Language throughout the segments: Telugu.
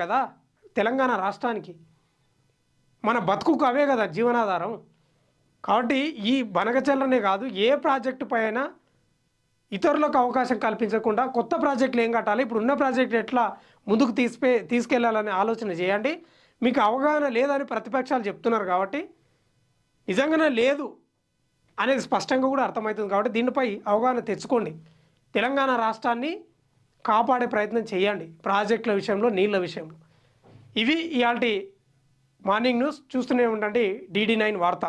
కదా తెలంగాణ రాష్ట్రానికి. మన బతుకుకు అవే కదా జీవనాధారం. కాబట్టి ఈ బనకచెర్లనే కాదు, ఏ ప్రాజెక్టు పైన ఇతరులకు అవకాశం కల్పించకుండా కొత్త ప్రాజెక్టులు ఏం కట్టాలి, ఇప్పుడు ఉన్న ప్రాజెక్టు ఎట్లా ముందుకు తీసుకెళ్లాలనే ఆలోచన చేయండి. మీకు అవగాహన లేదని ప్రతిపక్షాలు చెప్తున్నారు కాబట్టి నిజంగానే లేదు అనేది స్పష్టంగా కూడా అర్థమవుతుంది. కాబట్టి దీనిపై అవగాహన తెచ్చుకోండి. తెలంగాణ రాష్ట్రాన్ని కాపాడే ప్రయత్నం చేయండి ప్రాజెక్టుల విషయంలో, నీళ్ళ విషయంలో. ఇవి ఇవాల్టి మార్నింగ్ న్యూస్. చూస్తూనే ఉండండి DD9 వార్త.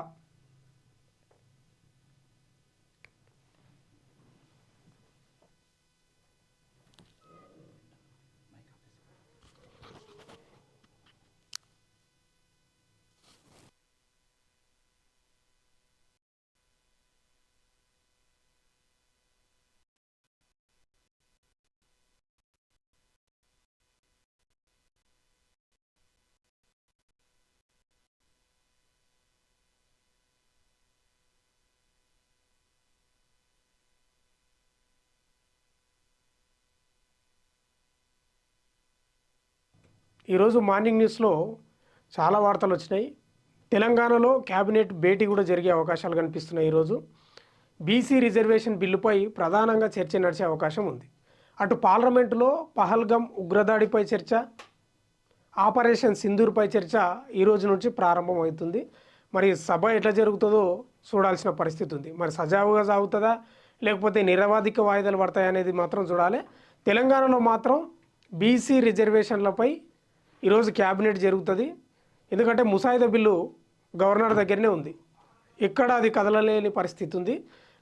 ఈరోజు మార్నింగ్ న్యూస్లో చాలా వార్తలు వచ్చినాయి. తెలంగాణలో క్యాబినెట్ భేటీ కూడా జరిగే అవకాశాలు కనిపిస్తున్నాయి. ఈరోజు బీసీ రిజర్వేషన్ బిల్లుపై ప్రధానంగా చర్చ నడిచే అవకాశం ఉంది. అటు పార్లమెంటులో పహల్గం ఉగ్రదాడిపై చర్చ, ఆపరేషన్ సింధూర్పై చర్చ ఈ రోజు నుంచి ప్రారంభమవుతుంది. మరి సభ ఎట్లా జరుగుతుందో చూడాల్సిన పరిస్థితి ఉంది. మరి సజావుగా సాగుతుందా లేకపోతే నిరవాధిక వాయిదాలు పడతాయనేది మాత్రం చూడాలి. తెలంగాణలో మాత్రం బీసీ రిజర్వేషన్లపై ఈరోజు క్యాబినెట్ జరుగుతుంది. ఎందుకంటే ముసాయిదా బిల్లు గవర్నర్ దగ్గరనే ఉంది, ఎక్కడ అది కదలలేని పరిస్థితి ఉంది.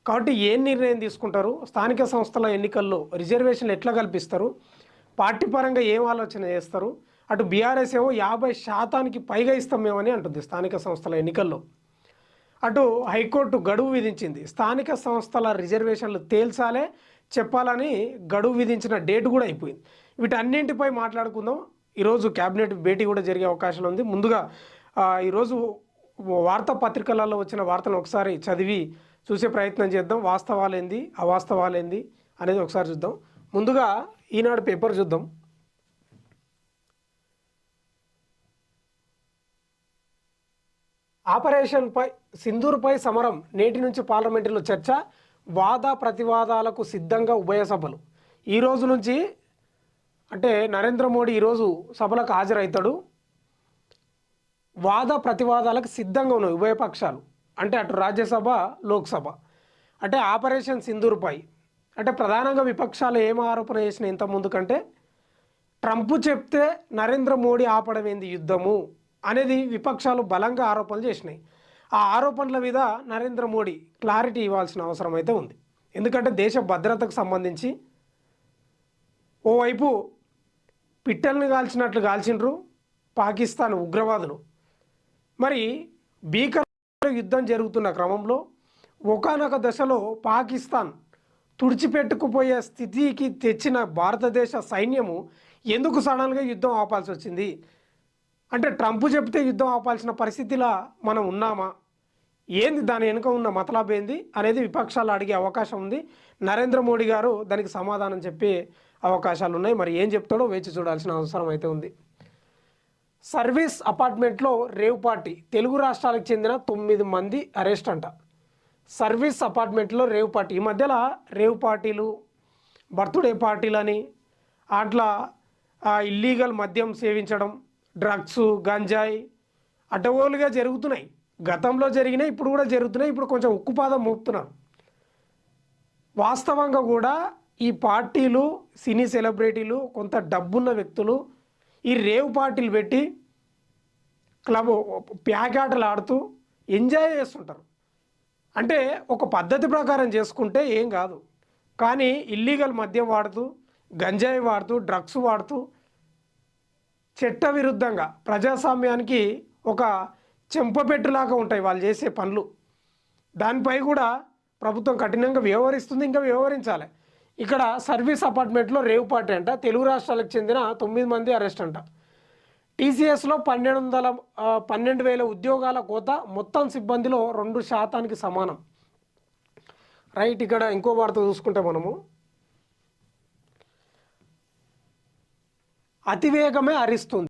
కాబట్టి ఏం నిర్ణయం తీసుకుంటారు, స్థానిక సంస్థల ఎన్నికల్లో రిజర్వేషన్లు ఎట్లా కల్పిస్తారు, పార్టీ పరంగా ఏం ఆలోచన చేస్తారు. అటు బీఆర్ఎస్ ఏమో 50% పైగా ఇస్తామేమని అంటుంది స్థానిక సంస్థల ఎన్నికల్లో. అటు హైకోర్టు గడువు విధించింది, స్థానిక సంస్థల రిజర్వేషన్లు తేల్చాలే చెప్పాలని గడువు విధించిన డేట్ కూడా అయిపోయింది. వీటన్నింటిపై మాట్లాడుకుందాం. ఈరోజు క్యాబినెట్ భేటీ కూడా జరిగే అవకాశం ఉంది. ముందుగా ఈరోజు వార్తాపత్రికలలో వచ్చిన వార్తను ఒకసారి చదివి చూసే ప్రయత్నం చేద్దాం. వాస్తవాలేంది అవాస్తవాలేంది అనేది ఒకసారి చూద్దాం. ముందుగా ఈనాడు పేపర్ చూద్దాం. ఆపరేషన్పై సింధూర్పై సమరం, నేటి నుంచి పార్లమెంటులో చర్చ, వాద ప్రతివాదాలకు సిద్ధంగా ఉభయ సభలు. ఈరోజు నుంచి అంటే నరేంద్ర మోడీ ఈరోజు సభలకు హాజరవుతాడు. వాద ప్రతివాదాలకు సిద్ధంగా ఉన్నాయి ఉభయ పక్షాలు. అంటే అటు రాజ్యసభ, లోక్సభ. అంటే ఆపరేషన్ సింధూర్పై అంటే ప్రధానంగా విపక్షాలు ఏం ఆరోపణ చేసినాయి ఇంతకుముందు కంటే, ట్రంప్ చెప్తే నరేంద్ర మోడీ ఆపడమేంది యుద్ధము అనేది విపక్షాలు బలంగా ఆరోపణలు చేసినాయి. ఆ ఆరోపణల మీద నరేంద్ర మోడీ క్లారిటీ ఇవ్వాల్సిన అవసరం అయితే ఉంది. ఎందుకంటే దేశ భద్రతకు సంబంధించి ఓవైపు పిట్టల్ని కాల్చినట్లు కాల్చిండ్రు పాకిస్తాన్ ఉగ్రవాదులు. మరి భీకర యుద్ధం జరుగుతున్న క్రమంలో ఒకానొక దశలో పాకిస్తాన్ తుడిచిపెట్టుకుపోయే స్థితికి తెచ్చిన భారతదేశ సైన్యము ఎందుకు సడన్గా యుద్ధం ఆపాల్సి వచ్చింది? అంటే ట్రంప్ చెప్తే యుద్ధం ఆపాల్సిన పరిస్థితిలా మనం ఉన్నామా? ఏంది దాని వెనుక ఉన్న మతలబ్ ఏంది అనేది విపక్షాలు అడిగే అవకాశం ఉంది. నరేంద్ర మోడీ గారు దానికి సమాధానం చెప్పే అవకాశాలు ఉన్నాయి. మరి ఏం చెప్తాడో వేచి చూడాల్సిన అవసరం అయితే ఉంది. సర్వీస్ అపార్ట్మెంట్లో రేవ్ పార్టీ, తెలుగు రాష్ట్రాలకు చెందిన 9 మంది అరెస్ట్ అంట. సర్వీస్ అపార్ట్మెంట్లో రేవ్ పార్టీ. ఈ మధ్యలో రేవ్ పార్టీలు, బర్త్డే పార్టీలని, అట్లా ఇల్లీగల్ మద్యం సేవించడం, డ్రగ్స్, గంజాయి అడ్డగోలుగా జరుగుతున్నాయి. గతంలో జరిగినాయి, ఇప్పుడు కూడా జరుగుతున్నాయి. ఇప్పుడు కొంచెం ఉక్కుపాదం మోపుతున్నారు. వాస్తవంగా కూడా ఈ పార్టీలు, సినీ సెలబ్రిటీలు, కొంత డబ్బున్న వ్యక్తులు ఈ రేవ్ పార్టీలు పెట్టి క్లబ్ ప్యాకాటలు ఆడుతూ ఎంజాయ్ చేస్తుంటారు. అంటే ఒక పద్ధతి ప్రకారం చేసుకుంటే ఏం కాదు. కానీ ఇల్లీగల్ మద్యం వాడుతూ, గంజాయి వాడుతూ, డ్రగ్స్ వాడుతూ చట్ట విరుద్ధంగా ప్రజాస్వామ్యానికి ఒక చెంపపెట్టులాగా ఉంటాయి వాళ్ళు చేసే పనులు. దానిపై కూడా ప్రభుత్వం కఠినంగా వ్యవహరిస్తుంది, ఇంకా వ్యవహరించాలి. ఇక్కడ సర్వీస్ అపార్ట్మెంట్లో రేవ్ పార్టీ అంట. తెలుగు రాష్ట్రాలకు చెందిన 9 మంది అరెస్ట్ అంట. టీసీఎస్లో 12,000 ఉద్యోగాల కోత, మొత్తం సిబ్బందిలో 2% సమానం. రైట్. ఇక్కడ ఇంకో వార్త చూసుకుంటే మనము అతివేగమే హరిస్తుంది.